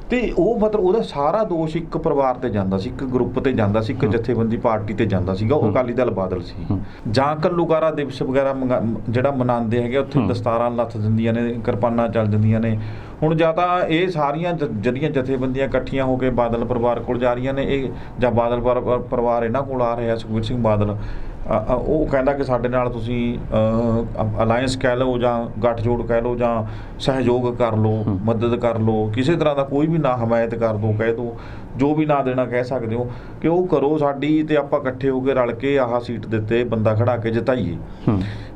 ਤੇ ਉਹ ਮਤਲਬ ਉਹਦਾ ਸਾਰਾ ਦੋਸ਼ ਇੱਕ ਪਰਿਵਾਰ ਤੇ ਜਾਂਦਾ ਸੀ, ਇੱਕ ਗਰੁੱਪ ਤੇ ਜਾਂਦਾ ਸੀ, ਇੱਕ ਜਥੇਬੰਦੀ ਪਾਰਟੀ ਤੇ ਜਾਂਦਾ ਸੀਗਾ, ਉਹ ਅਕਾਲੀ ਦਲ ਬਾਦਲ ਸੀ। ਜਾਂ ਘੱਲੂਘਾਰਾ ਦਿਵਸ ਵਗੈਰਾ ਜਿਹੜਾ ਮਨਾਉਂਦੇ ਹੈਗੇ, ਉੱਥੇ ਦਸਤਾਰਾਂ ਲੱਥ ਦਿੰਦੀਆਂ ਨੇ, ਕਿਰਪਾਨਾਂ ਚੱਲ ਜਾਂਦੀਆਂ ਨੇ। ਹੁਣ ਜਾਂ ਤਾਂ ਇਹ ਸਾਰੀਆਂ ਜਿਹੜੀਆਂ ਜਥੇਬੰਦੀਆਂ ਇਕੱਠੀਆਂ ਹੋ ਕੇ ਬਾਦਲ ਪਰਿਵਾਰ ਕੋਲ ਜਾ ਰਹੀਆਂ ਨੇ, ਇਹ ਜਾਂ ਬਾਦਲ ਪਰਿਵਾਰ ਇਹਨਾਂ ਕੋਲ ਆ ਰਿਹਾ, ਸੁਖਬੀਰ ਸਿੰਘ ਬਾਦਲ ਉਹ ਕਹਿੰਦਾ ਕਿ ਸਾਡੇ ਨਾਲ ਤੁਸੀਂ ਅਲਾਇੰਸ ਕਹਿ ਲਓ ਜਾਂ ਗੱਠਜੋੜ ਕਹਿ ਲਓ ਜਾਂ ਸਹਿਯੋਗ ਕਰ ਲਓ, ਮਦਦ ਕਰ ਲਓ, ਕਿਸੇ ਤਰ੍ਹਾਂ ਦਾ ਕੋਈ ਵੀ ਨਾ ਹਮਾਇਤ ਕਰ ਦਿਓ, ਕਹਿ ਦਿਓ, ਜੋ ਵੀ ਨਾ ਦੇਣਾ ਕਹਿ ਸਕਦੇ ਹੋ, ਕਿ ਉਹ ਕਰੋ ਸਾਡੀ, ਤੇ ਆਪਾਂ ਇਕੱਠੇ ਹੋ ਕੇ ਰਲ ਕੇ ਆਹ ਸੀਟ ਦਿੱਤੇ ਬੰਦਾ ਖੜਾ ਕੇ ਜਿਤਾਈਏ।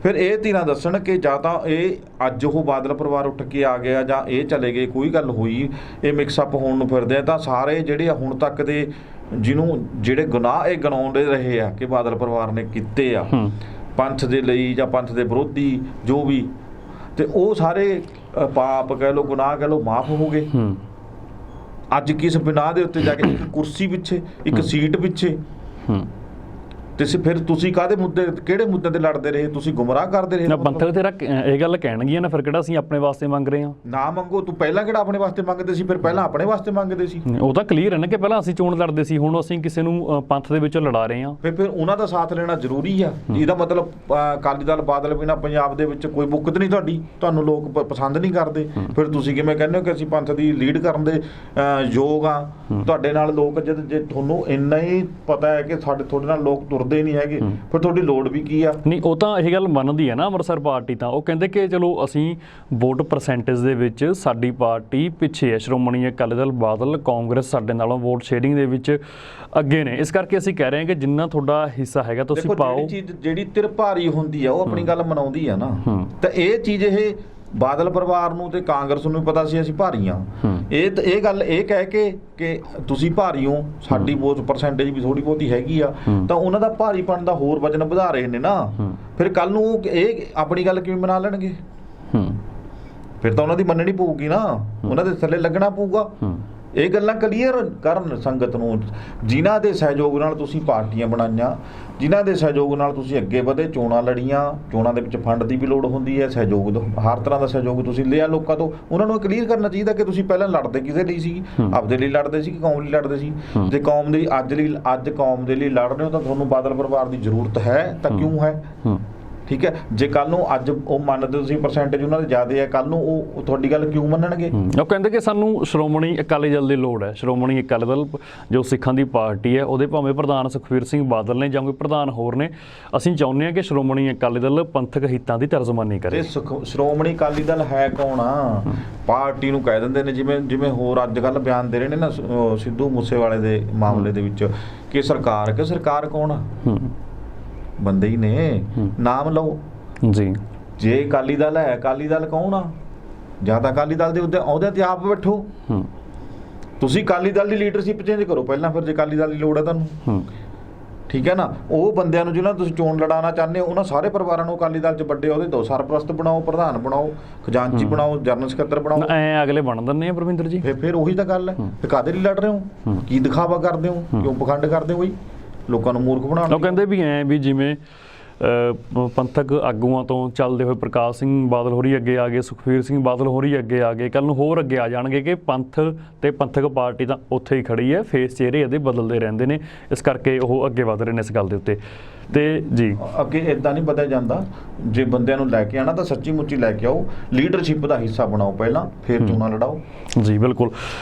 ਫਿਰ ਇਹ ਧਿਰਾਂ ਦੱਸਣ ਕਿ ਜਾਂ ਤਾਂ ਇਹ ਅੱਜ ਉਹ ਬਾਦਲ ਪਰਿਵਾਰ ਉੱਠ ਕੇ ਆ ਗਿਆ ਜਾਂ ਇਹ ਚਲੇ ਗਏ, ਕੋਈ ਗੱਲ ਹੋਈ, ਇਹ ਮਿਕਸਅਪ ਹੋਣ ਨੂੰ ਫਿਰਦੇ ਆ। ਤਾਂ ਸਾਰੇ ਜਿਹੜੇ ਹੁਣ ਤੱਕ ਦੇ ਜਿਹੜੇ ਗੁਨਾਹ ਇਹ ਗਣਾਉਂਦੇ ਰਹੇ ਆ ਕਿ ਬਾਦਲ ਪਰਿਵਾਰ ਨੇ ਕੀਤੇ ਆ ਪੰਥ ਦੇ ਲਈ ਜਾਂ ਪੰਥ ਦੇ ਵਿਰੋਧੀ ਜੋ ਵੀ, ਤੇ ਉਹ ਸਾਰੇ ਪਾਪ ਕਹਿ ਲਓ, ਗੁਨਾਹ ਕਹਿ ਲਓ, ਮਾਫ ਹੋ ਗਏ। ਅੱਜ ਕਿਸ ਬਿਨਾਹ ਦੇ ਉੱਤੇ ਜਾ ਕੇ, ਇੱਕ ਕੁਰਸੀ ਪਿੱਛੇ, ਇੱਕ ਸੀਟ ਪਿੱਛੇ, ਤੇ ਫਿਰ ਤੁਸੀਂ ਕਾਹਦੇ ਮੁੱਦੇ, ਕਿਹੜੇ ਮੁੱਦੇ ਤੇ ਲੜਦੇ ਰਹੇ? ਤੁਸੀਂ ਗੁੰਮਰਾਹ ਕਰਦੇ ਰਹੇ।
ਪੰਥਕ ਤੇਰਾ ਇਹ ਗੱਲ ਕਹਿਣਗੀਆਂ ਨਾ, ਫਿਰ ਕਿਹੜਾ ਅਸੀਂ ਆਪਣੇ ਵਾਸਤੇ ਮੰਗ ਰਹੇ ਹਾਂ?
ਨਾ ਮੰਗੋ, ਤੂੰ ਪਹਿਲਾਂ ਕਿਹੜਾ ਆਪਣੇ ਵਾਸਤੇ ਮੰਗਦੇ ਸੀ? ਫਿਰ ਪਹਿਲਾਂ ਆਪਣੇ ਵਾਸਤੇ ਮੰਗਦੇ ਸੀ।
ਉਹ ਤਾਂ ਕਲੀਅਰ ਹੈ ਨਾ ਕਿ ਪਹਿਲਾਂ ਅਸੀਂ ਚੋਣ ਲੜਦੇ ਸੀ, ਹੁਣ ਅਸੀਂ ਕਿਸੇ ਨੂੰ ਪੰਥ ਦੇ ਵਿੱਚੋਂ ਲੜਾ ਰਹੇ ਹਾਂ।
ਫਿਰ ਉਹਨਾਂ ਦਾ ਸਾਥ ਲੈਣਾ ਜ਼ਰੂਰੀ ਆ। ਇਹਦਾ ਮਤਲਬ ਅਕਾਲੀ ਦਲ ਬਾਦਲ ਬਿਨਾਂ ਪੰਜਾਬ ਦੇ ਵਿੱਚ ਕੋਈ ਮੁੱਕਤ ਨਹੀਂ ਤੁਹਾਡੀ, ਤੁਹਾਨੂੰ ਲੋਕ ਪਸੰਦ ਨਹੀਂ ਕਰਦੇ। ਫਿਰ ਤੁਸੀਂ ਕਿਵੇਂ ਕਹਿੰਦੇ ਹੋ ਕਿ ਅਸੀਂ ਪੰਥ ਦੀ ਲੀਡ ਕਰਨ ਦੇ ਯੋਗ ਆ? ਤੁਹਾਡੇ ਨਾਲ ਲੋਕ ਜੇ ਤੁਹਾਨੂੰ ਇੰਨਾ ਹੀ ਪਤਾ ਹੈ ਕਿ ਤੁਹਾਡੇ ਨਾਲ ਲੋਕ ਤੁਰਦੇ ਨਹੀਂ ਹੈਗੇ, ਫਿਰ ਤੁਹਾਡੀ ਲੋੜ ਵੀ ਕੀ ਆ? ਨਹੀਂ,
ਉਹ ਤਾਂ ਇਹ ਗੱਲ ਮੰਨਦੀ ਹੈ ਨਾ ਅੰਮ੍ਰਿਤਸਰ ਪਾਰਟੀ, ਤਾਂ ਉਹ ਕਹਿੰਦੇ ਕਿ ਚਲੋ ਅਸੀਂ ਵੋਟ ਪਰਸੈਂਟੇਜ ਦੇ ਵਿੱਚ ਸਾਡੀ ਪਾਰਟੀ ਪਿੱਛੇ ਹੈ, ਸ਼੍ਰੋਮਣੀ ਅਕਾਲੀ ਦਲ ਬਾਦਲ ਕਾਂਗਰਸ ਸਾਡੇ ਨਾਲੋਂ ਵੋਟ ਸ਼ੇਅਰਿੰਗ ਦੇ ਵਿੱਚ ਅੱਗੇ ਨੇ, ਇਸ ਕਰਕੇ ਅਸੀਂ ਕਹਿ ਰਹੇ ਹਾਂ ਕਿ ਜਿੰਨਾ ਤੁਹਾਡਾ ਹਿੱਸਾ ਹੈਗਾ ਤੁਸੀਂ ਪਾਓ।
ਜਿਹੜੀ ਧਿਰ ਭਾਰੀ ਹੁੰਦੀ ਆ ਉਹ ਆਪਣੀ ਗੱਲ ਮਨਾਉਂਦੀ ਆ ਨਾ, ਤਾਂ ਇਹ ਚੀਜ਼ ਇਹ ਬਾਦਲ ਪਰਿਵਾਰ ਨੂੰ ਤੇ ਕਾਂਗਰਸ ਨੂੰ ਪਤਾ ਸੀ ਅਸੀਂ ਭਾਰੀ ਆ। ਇਹ ਗੱਲ ਇਹ ਕਹਿ ਕੇ ਕਿ ਤੁਸੀਂ ਭਾਰੀ ਹੋ, ਸਾਡੀ ਵੋਟ ਪਰਸੈਂਟੇਜ ਵੀ ਥੋੜੀ ਬਹੁਤੀ ਹੈਗੀ ਆ, ਤਾਂ ਉਹਨਾਂ ਦਾ ਭਾਰੀਪਣ ਦਾ ਹੋਰ ਵਜਨ ਵਧਾ ਰਹੇ ਨੇ ਨਾ। ਫਿਰ ਕੱਲ ਨੂੰ ਇਹ ਆਪਣੀ ਗੱਲ ਕਿਵੇਂ ਮਨਾ ਲੈਣਗੇ? ਫਿਰ ਤਾਂ ਉਹਨਾਂ ਦੀ ਮੰਨਣੀ ਪਊਗੀ ਨਾ, ਉਹਨਾਂ ਦੇ ਥੱਲੇ ਲੱਗਣਾ ਪਊਗਾ। ਇਹ ਗੱਲਾਂ ਕਲੀਅਰ ਕਰਨ ਸੰਗਤ ਨੂੰ, ਜਿਨ੍ਹਾਂ ਦੇ ਸਹਿਯੋਗ ਨਾਲ ਤੁਸੀਂ ਪਾਰਟੀਆਂ ਬਣਾਈਆਂ, ਜਿਨ੍ਹਾਂ ਦੇ ਸਹਿਯੋਗ ਨਾਲ ਤੁਸੀਂ ਅੱਗੇ ਵਧੇ, ਚੋਣਾਂ ਲੜੀਆਂ, ਚੋਣਾਂ ਦੇ ਵਿੱਚ ਫੰਡ ਦੀ ਵੀ ਲੋੜ ਹੁੰਦੀ ਹੈ, ਸਹਿਯੋਗ ਹਰ ਤਰ੍ਹਾਂ ਦਾ ਸਹਿਯੋਗ ਤੁਸੀਂ ਲਿਆ ਲੋਕਾਂ ਤੋਂ। ਉਹਨਾਂ ਨੂੰ ਕਲੀਅਰ ਕਰਨਾ ਚਾਹੀਦਾ ਕਿ ਤੁਸੀਂ ਪਹਿਲਾਂ ਲੜਦੇ ਕਿਸੇ ਲਈ ਸੀ, ਆਪਦੇ ਲਈ ਲੜਦੇ ਸੀ ਕਿ ਕੌਮ ਲਈ ਲੜਦੇ ਸੀ? ਜੇ ਕੌਮ ਦੇ ਅੱਜ ਕੌਮ ਦੇ ਲਈ ਲੜ ਰਹੇ ਹੋ ਤਾਂ ਤੁਹਾਨੂੰ ਬਾਦਲ ਪਰਿਵਾਰ ਦੀ ਜ਼ਰੂਰਤ ਹੈ, ਤਾਂ ਕਿਉਂ ਹੈ? ਠੀਕ ਹੈ, ਜੇ ਕੱਲ ਨੂੰ ਅੱਜ ਉਹ ਮੰਨਦੇ ਤੁਸੀਂ ਪਰਸੈਂਟੇਜ ਉਹਨਾਂ ਦੇ ਜ਼ਿਆਦਾ ਹੈ, ਕੱਲ ਨੂੰ ਉਹ ਤੁਹਾਡੀ ਗੱਲ ਕਿਉਂ ਮੰਨਣਗੇ?
ਉਹ ਕਹਿੰਦੇ ਕਿ ਸਾਨੂੰ ਸ਼੍ਰੋਮਣੀ ਅਕਾਲੀ ਦਲ ਦੀ ਲੋੜ ਹੈ। ਸ਼੍ਰੋਮਣੀ ਅਕਾਲੀ ਦਲ ਜੋ ਸਿੱਖਾਂ ਦੀ ਪਾਰਟੀ ਹੈ, ਉਹਦੇ ਭਾਵੇਂ ਪ੍ਰਧਾਨ ਸੁਖਬੀਰ ਸਿੰਘ ਬਾਦਲ ਨੇ ਜਾਂ ਕੋਈ ਪ੍ਰਧਾਨ ਹੋਰ ਨੇ, ਅਸੀਂ ਚਾਹੁੰਦੇ ਹਾਂ ਕਿ ਸ਼੍ਰੋਮਣੀ ਅਕਾਲੀ ਦਲ ਪੰਥਕ ਹਿੱਤਾਂ ਦੀ ਤਰਜਮਾਨੀ ਕਰੇ।
ਸ਼੍ਰੋਮਣੀ ਅਕਾਲੀ ਦਲ ਹੈ ਕੌਣ ਆ? ਪਾਰਟੀ ਨੂੰ ਕਹਿ ਦਿੰਦੇ ਨੇ, ਜਿਵੇਂ ਹੋਰ ਅੱਜ ਕੱਲ੍ਹ ਬਿਆਨ ਦੇ ਰਹੇ ਨੇ ਨਾ ਸਿੱਧੂ ਮੂਸੇਵਾਲੇ ਦੇ ਮਾਮਲੇ ਦੇ ਵਿੱਚ, ਕਿ ਸਰਕਾਰ ਕੌਣ ਆ? ਬੰਦੇ ਹੀ ਨੇ, ਨਾਮ ਲਓ ਜੀ। ਜੇ ਅਕਾਲੀ ਦਲ ਹੈ, ਅਕਾਲੀ ਦਲ ਕੌਣ ਆ? ਜਾਂ ਤਾਂ ਅਕਾਲੀ ਦਲ ਦੇ ਅਹੁਦਿਆਂ ਤੇ ਆਪ ਬੈਠੋ। ਤੁਸੀਂ ਅਕਾਲੀ ਦਲ ਦੀ ਲੀਡਰਸ਼ਿਪ ਚੇਂਜ ਕਰੋ ਪਹਿਲਾਂ, ਫਿਰ ਜੇ ਅਕਾਲੀ ਦਲ ਦੀ ਲੋੜ ਹੈ ਤੁਹਾਨੂੰ, ਠੀਕ ਹੈ ਨਾ। ਉਹ ਬੰਦਿਆਂ ਨੂੰ ਜਿਹਨਾਂ ਤੁਸੀਂ ਚੋਣ ਲੜਾਉਣਾ ਚਾਹੁੰਦੇ ਹੋ, ਉਹਨਾਂ ਸਾਰੇ ਪਰਿਵਾਰਾਂ ਨੂੰ ਅਕਾਲੀ ਦਲ 'ਚ ਵੱਡੇ ਅਹੁਦੇ ਦਿਓ, ਸਰਪ੍ਰਸਤ ਬਣਾਓ, ਪ੍ਰਧਾਨ ਬਣਾਓ, ਖਜ਼ਾਨਚੀ ਬਣਾਓ, ਜਨਰਲ ਸਕੱਤਰ ਬਣਾਓ।
ਐ ਅਗਲੇ ਬਣ ਦਿੰਦੇ ਆ ਪਰਵਿੰਦਰ ਜੀ।
ਫਿਰ ਉਹੀ ਤਾਂ ਗੱਲ ਹੈ, ਫਿਰ ਕਾਹਦੇ ਲਈ ਲੜ ਰਹੇ ਹੋ? ਕੀ ਦਿਖਾਵਾ ਕਰਦੇ ਹੋ? ਕਿਉਂ ਪਖੰਡ ਕਰਦੇ ਹੋ? ਲੋਕਾਂ ਨੂੰ ਮੂਰਖ ਬਣਾਉਣ।
ਉਹ ਕਹਿੰਦੇ ਵੀ ਐ ਵੀ ਜਿਵੇਂ ਪੰਥਕ ਆਗੂਆਂ ਤੋਂ ਚੱਲਦੇ ਹੋਏ ਪ੍ਰਕਾਸ਼ ਸਿੰਘ ਬਾਦਲ ਹੋਰੀ ਅੱਗੇ ਆ ਗਏ, ਸੁਖਬੀਰ ਸਿੰਘ ਬਾਦਲ ਹੋਰੀ ਅੱਗੇ ਆ ਗਏ, ਕੱਲ ਨੂੰ ਹੋਰ ਅੱਗੇ ਆ ਜਾਣਗੇ ਕਿ ਪੰਥ ਤੇ ਪੰਥਕ ਪਾਰਟੀ ਤਾਂ ਉੱਥੇ ਹੀ ਖੜੀ ਹੈ, ਫੇਸ ਚਿਹਰੇ ਇਹਦੇ ਬਦਲਦੇ ਰਹਿੰਦੇ ਨੇ, ਇਸ ਕਰਕੇ ਉਹ ਅੱਗੇ ਵਧ ਰਹੇ ਨੇ ਇਸ ਗੱਲ ਦੇ ਉੱਤੇ। ਤੇ ਜੀ ਅੱਗੇ
ਇਦਾਂ ਨਹੀਂ ਵਧਿਆ ਜਾਂਦਾ। ਜੇ ਬੰਦਿਆਂ ਨੂੰ ਲੈ ਕੇ ਆਣਾ ਤਾਂ ਸੱਚੀ ਮੁੱਚੀ ਲੈ ਕੇ ਆਓ, ਲੀਡਰਸ਼ਿਪ ਦਾ ਹਿੱਸਾ ਬਣਾਓ ਪਹਿਲਾਂ, ਫਿਰ ਚੋਣਾਂ ਲੜਾਓ।
ਜੀ ਬਿਲਕੁਲ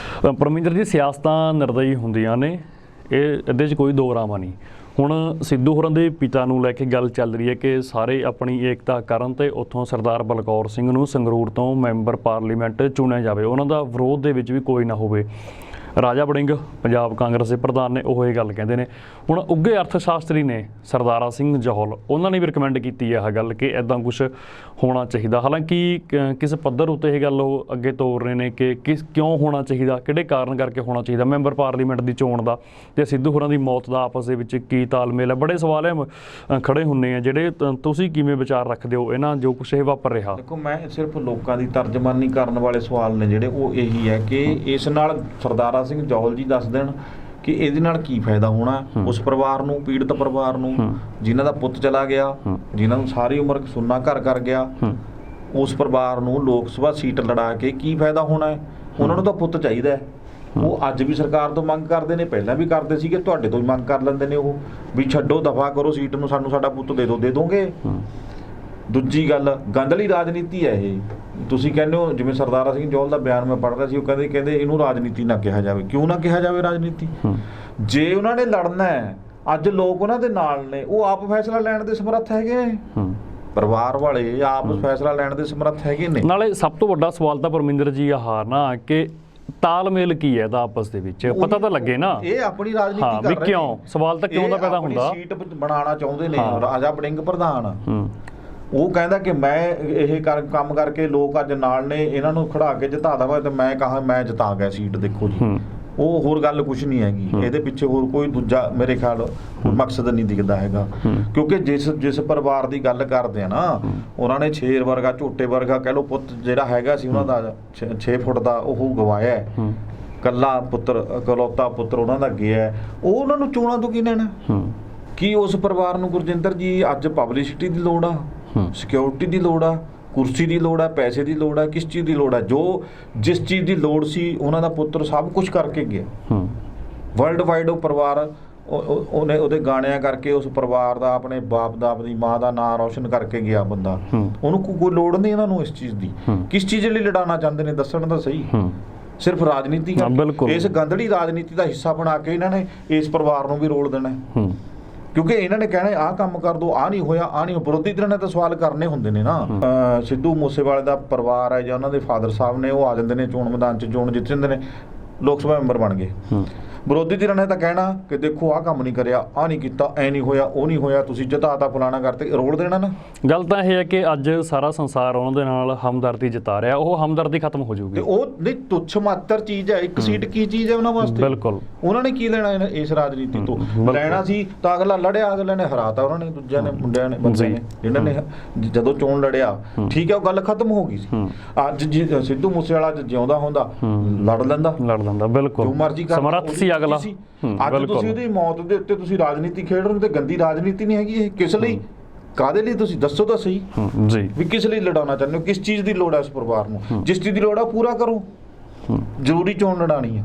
ਪਰਮਿੰਦਰ ਜੀ, ਸਿਆਸਤਾਂ ਨਿਰਦਈ ਹੁੰਦੀਆਂ ਨੇ, ਇਹਦੇ 'ਚ ਕੋਈ ਦੋ ਰਾਵਾਂ ਨਹੀਂ। ਹੁਣ ਸਿੱਧੂ ਹੋਰਾਂ ਦੇ ਪਿਤਾ ਨੂੰ ਲੈ ਕੇ ਗੱਲ ਚੱਲ ਰਹੀ ਹੈ ਕਿ ਸਾਰੇ ਆਪਣੀ ਏਕਤਾ ਕਰਨ ਤੇ ਉੱਥੋਂ ਸਰਦਾਰ ਬਲਕੌਰ ਸਿੰਘ ਨੂੰ ਸੰਗਰੂਰ ਤੋਂ ਮੈਂਬਰ ਪਾਰਲੀਮੈਂਟ ਚੁਣਿਆ ਜਾਵੇ, ਉਹਨਾਂ ਦਾ ਵਿਰੋਧ ਦੇ ਵਿੱਚ ਵੀ ਕੋਈ ਨਾ ਹੋਵੇ। ਰਾਜਾ ਵੜਿੰਗ ਪੰਜਾਬ ਕਾਂਗਰਸ ਦੇ ਪ੍ਰਧਾਨ ਨੇ, ਉਹ ਇਹ ਗੱਲ ਕਹਿੰਦੇ ਨੇ। ਹੁਣ ਉੱਘੇ ਅਰਥ ਸ਼ਾਸਤਰੀ ਨੇ ਸਰਦਾਰਾ ਸਿੰਘ ਜੌਹਲ, ਉਹਨਾਂ ਨੇ ਵੀ ਰਿਕਮੈਂਡ ਕੀਤੀ ਹੈ ਇਹ ਗੱਲ ਕਿ ਇੱਦਾਂ ਕੁਛ ਹੋਣਾ ਚਾਹੀਦਾ। ਹਾਲਾਂਕਿ ਕਿਸ ਪੱਧਰ ਉੱਤੇ ਇਹ ਗੱਲ ਉਹ ਅੱਗੇ ਤੋਰ ਰਹੇ ਨੇ ਕਿ ਕਿਉਂ ਹੋਣਾ ਚਾਹੀਦਾ, ਕਿਹੜੇ ਕਾਰਨ ਕਰਕੇ ਹੋਣਾ ਚਾਹੀਦਾ ਮੈਂਬਰ ਪਾਰਲੀਮੈਂਟ ਦੀ ਚੋਣ ਦਾ, ਤੇ ਸਿੱਧੂ ਹੋਰਾਂ ਦੀ ਮੌਤ ਦਾ ਆਪਸ ਦੇ ਵਿੱਚ ਕੀ ਤਾਲਮੇਲ ਹੈ। ਬੜੇ ਸਵਾਲ ਖੜੇ ਹੁੰਦੇ ਆ ਜਿਹੜੇ ਤੁਸੀਂ ਕਿਵੇਂ ਵਿਚਾਰ ਰੱਖਦੇ ਹੋ ਇਹਨਾਂ ਜੋ ਕੁਛ ਇਹ ਵਾਪਰ ਰਿਹਾ?
ਦੇਖੋ, ਮੈਂ ਸਿਰਫ ਲੋਕਾਂ ਦੀ ਤਰਜਮਾਨੀ ਕਰਨ ਵਾਲੇ ਸਵਾਲ ਨੇ ਜਿਹੜੇ, ਉਹ ਇਹੀ ਹੈ ਕਿ ਇਸ ਨਾਲ ਸਰਦਾਰਾ ਸਿੰਘ ਜੌਹਲ ਜੀ ਦੱਸ ਦੇਣ ਕਿ ਇਹਦੇ ਨਾਲ ਕੀ ਫਾਇਦਾ ਹੋਣਾ ਉਸ ਪਰਿਵਾਰ ਨੂੰ, ਪੀੜਤ ਪਰਿਵਾਰ ਨੂੰ, ਜਿਨ੍ਹਾਂ ਦਾ ਪੁੱਤ ਚਲਾ ਗਿਆ, ਜਿਨ੍ਹਾਂ ਨੂੰ ਸਾਰੀ ਉਮਰ ਸੁੰਨਾ ਘਰ ਕਰ ਗਿਆ, ਉਸ ਪਰਿਵਾਰ ਨੂੰ ਲੋਕ ਸਭਾ ਸੀਟ ਲੜਾ ਕੇ ਕੀ ਫਾਇਦਾ ਹੋਣਾ ਹੈ? ਉਹਨਾਂ ਨੂੰ ਤਾਂ ਪੁੱਤ ਚਾਹੀਦਾ ਹੈ, ਉਹ ਅੱਜ ਵੀ ਸਰਕਾਰ ਤੋਂ ਮੰਗ ਕਰਦੇ ਨੇ, ਪਹਿਲਾਂ ਵੀ ਕਰਦੇ ਸੀਗੇ, ਤੁਹਾਡੇ ਤੋਂ ਵੀ ਮੰਗ ਕਰ ਲੈਂਦੇ ਨੇ ਉਹ ਵੀ ਛੱਡੋ, ਦਫਾ ਕਰੋ ਸੀਟ ਨੂੰ, ਸਾਨੂੰ ਸਾਡਾ ਪੁੱਤ ਦੇ ਦੋਗੇ। ਦੂਜੀ ਗੱਲ, ਗੰਦਲੀ ਰਾਜਨੀਤੀ ਹੈ ਇਹ। ਤੁਸੀਂ ਕਹਿੰਦੇ ਹੋ, ਜਿਵੇਂ ਸਰਦਾਰਾ ਸਿੰਘ ਜੌਹਲ ਦਾ ਬਿਆਨ ਮੈਂ ਪੜ੍ਹ ਰਿਹਾ ਸੀ, ਉਹ ਕਹਿੰਦੇ ਇਹਨੂੰ ਰਾਜਨੀਤੀ ਨਾ ਕਿਹਾ ਜਾਵੇ। ਕਿਉਂ ਨਾ ਕਿਹਾ ਜਾਵੇ ਰਾਜਨੀਤੀ? ਜੇ ਉਹਨਾਂ ਨੇ ਲੜਨਾ ਹੈ, ਅੱਜ ਲੋਕ ਉਹਨਾਂ ਦੇ ਨਾਲ ਨੇ, ਉਹ ਆਪ ਫੈਸਲਾ ਲੈਣ ਦੇ ਸਮਰੱਥ ਹੈਗੇ ਨੇ। ਪਰਿਵਾਰ ਵਾਲੇ ਆਪ ਫੈਸਲਾ ਲੈਣ ਦੇ ਸਮਰੱਥ ਹੈਗੇ ਨੇ।
ਨਾਲੇ ਸਭ ਤੋਂ ਵੱਡਾ ਸਵਾਲ ਤਾਂ ਪਰਮਿੰਦਰ ਜੀ ਆਹ ਨਾ ਕਿ ਤਾਲਮੇਲ ਕੀ ਹੈ ਇਹਦਾ ਆਪਸ ਦੇ ਵਿੱਚ, ਪਤਾ ਤਾਂ ਲੱਗੇ ਨਾ।
ਇਹ ਆਪਣੀ ਰਾਜਨੀਤੀ ਕਰ ਰਹੇ ਨੇ।
ਕਿਉਂ ਸਵਾਲ ਤਾਂ ਕਿਉਂ ਦਾ ਪੈਦਾ ਹੁੰਦਾ?
ਸੀਟ ਬਣਾਉਣਾ ਚਾਹੁੰਦੇ ਨੇ ਰਾਜਾ ਵੜਿੰਗ ਪ੍ਰਧਾਨ। ਉਹ ਕਹਿੰਦਾ ਕਿ ਮੈਂ ਇਹ ਕੰਮ ਕਰਕੇ ਲੋਕ ਅੱਜ ਨਾਲ ਨੇ, ਇਹਨਾਂ ਨੂੰ ਖੜਾ ਕੇ ਜਿਤਾ ਦਵਾਂ ਤੇ ਮੈਂ ਕਹਾਂ ਮੈਂ ਜਿਤਾ ਗਿਆ ਸੀਟ। ਦੇਖੋ ਜੀ, ਉਹ ਹੋਰ ਗੱਲ ਕੁਝ ਨਹੀਂ ਹੈਗੀ ਇਹਦੇ ਪਿੱਛੇ, ਹੋਰ ਕੋਈ ਦੂਜਾ ਮੇਰੇ ਖਿਆਲ ਮਕਸਦ ਨਹੀਂ ਦਿਖਦਾ ਹੈਗਾ। ਕਿਉਂਕਿ ਜਿਸ ਪਰਿਵਾਰ ਦੀ ਗੱਲ ਕਰਦੇ ਆ ਨਾ, ਉਹਨਾਂ ਨੇ ਸ਼ੇਰ ਵਰਗਾ, ਝੋਟੇ ਵਰਗਾ ਕਹਿ ਲਓ ਪੁੱਤ ਜਿਹੜਾ ਹੈਗਾ ਸੀ ਉਹਨਾਂ ਦਾ 6 ਫੁੱਟ ਦਾ, ਉਹ ਗਵਾਇਆ। ਕੱਲਾ ਪੁੱਤਰ, ਇਕਲੌਤਾ ਪੁੱਤਰ ਉਹਨਾਂ ਦਾ ਗਿਆ। ਉਹ ਉਹਨਾਂ ਨੂੰ ਚੋਣਾਂ ਤੋਂ ਕੀ ਲੈਣਾ? ਕੀ ਉਸ ਪਰਿਵਾਰ ਨੂੰ ਗੁਰਜਿੰਦਰ ਜੀ ਅੱਜ ਪਬਲਿਸਿਟੀ ਦੀ ਲੋੜ ਆ, ਸਿਕਿਉਰਿਟੀ ਦੀ ਲੋੜ ਆ, ਕੁਰਸੀ ਦੀ ਲੋੜ ਆ, ਪੈਸੇ ਦੀ ਲੋੜ ਆ, ਕਿਸ ਚੀਜ਼ ਦੀ ਲੋੜ ਆ? ਜਿਸ ਚੀਜ਼ ਦੀ ਲੋੜ ਸੀ ਉਹਨਾਂ ਦਾ ਪੁੱਤਰ ਸਭ ਕੁਝ ਕਰਕੇ ਗਿਆ। ਵਰਲਡ ਵਾਈਡ ਉਹ ਪਰਿਵਾਰ, ਉਹਦੇ ਗਾਣਿਆਂ ਕਰਕੇ ਉਸ ਪਰਿਵਾਰ ਦਾ, ਆਪਣੇ ਬਾਪ ਦਾ, ਆਪਣੀ ਮਾਂ ਦਾ ਨਾਂ ਰੌਸ਼ਨ ਕਰਕੇ ਗਿਆ ਬੰਦਾ। ਉਹਨੂੰ ਕੋਈ ਲੋੜ ਨਹੀਂ ਇਹਨਾਂ ਨੂੰ ਇਸ ਚੀਜ਼ ਦੀ। ਕਿਸ ਚੀਜ਼ ਲਈ ਲੜਾਉਣਾ ਚਾਹੁੰਦੇ ਨੇ ਦੱਸਣ ਤਾਂ ਸਹੀ। ਸਿਰਫ ਰਾਜਨੀਤੀ ਕਰਕੇ, ਇਸ ਗੰਦਲੀ ਰਾਜਨੀਤੀ ਦਾ ਹਿੱਸਾ ਬਣਾ ਕੇ ਇਹਨਾਂ ਨੇ ਇਸ ਪਰਿਵਾਰ ਨੂੰ ਵੀ ਰੋਲ ਦੇਣਾ। ਕਿਉਂਕਿ ਇਹਨਾਂ ਨੇ ਕਹਿਣਾ ਆਹ ਕੰਮ ਕਰ ਦੋ, ਆਹ ਨਹੀਂ ਹੋਇਆ, ਆਹ ਨਹੀਂ। ਵਿਰੋਧੀ ਧਿਰਾਂ ਨੇ ਤਾਂ ਸਵਾਲ ਕਰਨੇ ਹੁੰਦੇ ਨੇ ਨਾ। ਸਿੱਧੂ ਮੂਸੇਵਾਲੇ ਦਾ ਪਰਿਵਾਰ ਹੈ ਜਾਂ ਉਹਨਾਂ ਦੇ ਫਾਦਰ ਸਾਹਿਬ ਨੇ, ਉਹ ਆ ਜਾਂਦੇ ਨੇ ਚੋਣ ਮੈਦਾਨ 'ਚ, ਚੋਣ ਜਿੱਤ ਜਾਂਦੇ ਨੇ, ਲੋਕ ਸਭਾ ਮੈਂਬਰ ਬਣ ਗਏ। ਵਿਰੋਧੀ ਧਿਰਾਂ ਨੇ ਤਾਂ ਕਹਿਣਾ ਕਿ ਦੇਖੋ ਆਹ ਕੰਮ ਨਹੀਂ ਕਰਿਆ, ਆਹ ਨਹੀਂ ਕੀਤਾ, ਐ ਨਹੀਂ ਹੋਇਆ, ਉਹ ਨਹੀਂ ਹੋਇਆ, ਤੁਸੀਂ ਜਿਤਾਤਾ ਫਲਾਣਾ ਕਰਤੇ, ਰੋਲ ਦੇਣਾ ਨਾ। ਗੱਲ
ਤਾਂ ਇਹ ਹੈ ਕਿ ਅੱਜ ਸਾਰਾ ਸੰਸਾਰ ਉਹਨਾਂ ਦੇ ਨਾਲ ਹਮਦਰਦੀ ਜਤਾ ਰਿਹਾ, ਉਹ ਹਮਦਰਦੀ ਖਤਮ ਹੋ ਜਾਊਗੀ।
ਤੇ ਉਹ ਨਹੀਂ, ਤੁੱਛ ਮਾਤਰ ਚੀਜ਼ ਹੈ। ਇੱਕ ਸੀਟ ਕੀ ਚੀਜ਼ ਹੈ ਉਹਨਾਂ ਵਾਸਤੇ? ਬਿਲਕੁਲ। ਉਹਨਾਂ ਨੇ ਕੀ ਲੈਣਾ ਇਸ ਰਾਜਨੀਤੀ ਤੋਂ? ਲੈਣਾ ਸੀ ਤਾਂ ਅਗਲਾ ਲੜਿਆ, ਅਗਲੇ ਨੇ ਹਰਾਤਾ ਉਹਨਾਂ ਨੇ, ਦੂਜਿਆਂ ਨੇ, ਮੁੰਡਿਆਂ ਨੇ, ਬੰਦੇ ਨੇ, ਜਿਨ੍ਹਾਂ ਨੇ ਜਦੋਂ ਚੋਣ ਲੜਿਆ, ਠੀਕ ਹੈ, ਉਹ ਗੱਲ ਖਤਮ ਹੋ ਗਈ ਸੀ। ਅੱਜ ਸਿੱਧੂ ਮੂਸੇਵਾਲਾ ਜਿਉਂਦਾ ਹੁੰਦਾ ਲੜ ਲੈਂਦਾ। ਬਿਲਕੁਲ, ਜੋ ਮਰਜ਼ੀ ਸਮਰੱਥ ਸੀ ਅਗਲਾ। ਅੱਜ ਤੁਸੀਂ ਉਹਦੀ ਮੌਤ ਦੇ ਉੱਤੇ ਤੁਸੀਂ ਰਾਜਨੀਤੀ ਖੇਡ ਰਹੇ ਹੋ, ਤੇ ਗੰਦੀ ਰਾਜਨੀਤੀ ਨਹੀਂ ਹੈਗੀ ਇਹ? ਕਿਸ ਲਈ, ਕਾਹਦੇ ਲਈ? ਤੁਸੀਂ ਦੱਸੋ ਤਾਂ ਸਹੀ ਜੀ, ਵੀ ਕਿਸ ਲਈ ਲੜਾਉਣਾ ਚਾਹੁੰਦੇ ਹੋ? ਕਿਸ ਚੀਜ਼ ਦੀ ਲੋੜ ਹੈ ਇਸ ਪਰਿਵਾਰ ਨੂੰ? ਜਿਸ ਚੀਜ਼ ਦੀ ਲੋੜ ਆ ਪੂਰਾ ਕਰੋ। ਜ਼ਰੂਰੀ ਚੋਣ ਲੜਾਣੀ ਆ।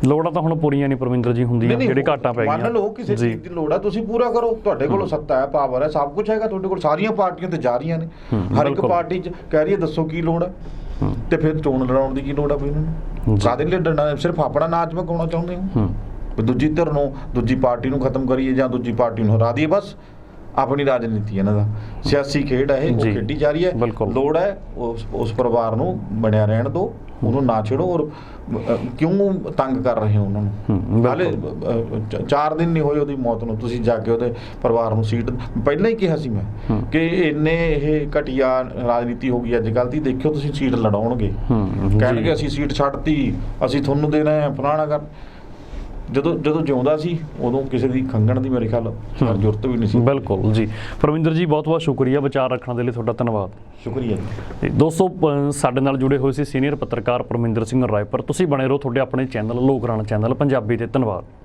ਲੋੜਾਂ ਤਾਂ ਹੁਣ ਪੂਰੀਆਂ ਨਹੀਂ ਪਰਮਿੰਦਰ ਜੀ ਹੁੰਦੀਆਂ, ਜਿਹੜੇ ਘਾਟਾਂ ਪੈ ਗਈਆਂ।
ਮੰਨ ਲਓ ਕਿਸੇ ਚੀਜ਼ ਦੀ ਲੋੜ ਆ, ਤੁਸੀਂ ਪੂਰਾ ਕਰੋ। ਤੁਹਾਡੇ ਕੋਲ ਸੱਤਾ ਹੈ, ਪਾਵਰ ਹੈ, ਸਭ ਕੁਝ ਹੈਗਾ ਤੁਹਾਡੇ ਕੋਲ। ਸਾਰੀਆਂ ਪਾਰਟੀਆਂ ਤੇ ਜਾ ਰਹੀਆਂ ਨੇ, ਹਰ ਇੱਕ ਪਾਰਟੀ 'ਚ ਕਹਿ ਰਹੀ ਹੈ ਦੱਸੋ ਕੀ ਲੋੜ ਹੈ। ਤੇ ਫਿਰ ਚੋਣ ਲੜਾਉਣ ਦੀ ਕੀ ਲੋੜ ਆ? ਫਿਰ ਇਹਨਾਂ ਨੂੰ ਕਾਹਦੇ ਲਈ ਲੜਨਾ? ਸਿਰਫ ਆਪਣਾ ਨਾਚ ਮਕਾਉਣਾ ਚਾਹੁੰਦੇ ਹੋ? ਦੂਜੀ ਧਿਰ ਨੂੰ, ਦੂਜੀ ਪਾਰਟੀ ਨੂੰ ਖਤਮ ਕਰੀਏ ਜਾਂ ਦੂਜੀ ਪਾਰਟੀ ਨੂੰ ਹਰਾ ਦਈਏ, ਬਸ ਆਪਣੀ ਰਾਜਨੀਤੀ ਇਹਨਾਂ ਦਾ ਸਿਆਸੀ ਖੇਡ ਹੈ ਇਹ, ਉਹ ਖੇਡੀ ਜਾ ਰਹੀ ਹੈ। ਲੋੜ ਹੈ ਉਸ ਪਰਿਵਾਰ ਨੂੰ ਬਣਿਆ ਰਹਿਣ ਦਿਓ, ਉਹਨੂੰ ਨਾ ਛੇੜੋ। ਔਰ ਕਿਉਂ ਤੰਗ ਕਰ ਰਹੇ ਹੋ ਉਹਨਾਂ ਨੂੰ? ਹਾਲੇ 4 ਦਿਨ ਨਹੀਂ ਹੋਏ ਉਹਦੀ ਮੌਤ ਨੂੰ, ਤੁਸੀਂ ਜਾ ਕੇ ਉਹਦੇ ਪਰਿਵਾਰ ਨੂੰ ਸੀਟ, ਪਹਿਲਾਂ ਹੀ ਕਿਹਾ ਸੀ ਮੈਂ ਕਿ ਇੰਨੇ ਇਹ ਘਟੀਆ ਰਾਜਨੀਤੀ ਹੋ ਗਈ ਅੱਜ ਕੱਲ੍ਹ ਦੀ। ਦੇਖਿਓ ਤੁਸੀਂ ਸੀਟ ਲੜਾਉਣਗੇ, ਕਹਿਣਗੇ ਅਸੀਂ ਸੀਟ ਛੱਡਤੀ, ਅਸੀਂ ਤੁਹਾਨੂੰ ਦੇਣਾ ਹੈ, ਫਲਾਣਾ ਕਰ। ਜਦੋਂ ਜਿਉਂਦਾ ਸੀ ਉਦੋਂ ਕਿਸੇ ਦੀ ਖੰਗਣ ਦੀ ਮੇਰੇ ਖਿਆਲ ਜ਼ਰੂਰਤ ਵੀ ਨਹੀਂ ਸੀ। ਬਿਲਕੁਲ ਜੀ। ਪਰਮਿੰਦਰ ਜੀ ਬਹੁਤ ਬਹੁਤ ਸ਼ੁਕਰੀਆ ਵਿਚਾਰ ਰੱਖਣ ਦੇ ਲਈ, ਤੁਹਾਡਾ ਧੰਨਵਾਦ। ਸ਼ੁਕਰੀਆ ਜੀ। ਦੋਸਤੋ, ਸਾਡੇ ਨਾਲ ਜੁੜੇ ਹੋਏ ਸੀ ਸੀਨੀਅਰ ਪੱਤਰਕਾਰ ਪਰਮਿੰਦਰ ਸਿੰਘ ਰਾਏਪੁਰ। ਤੁਸੀਂ ਬਣੇ ਰਹੋ ਤੁਹਾਡੇ ਆਪਣੇ ਚੈਨਲ ਲੋਕ ਰਾਣਾ ਚੈਨਲ ਪੰਜਾਬੀ ਤੇ। ਧੰਨਵਾਦ।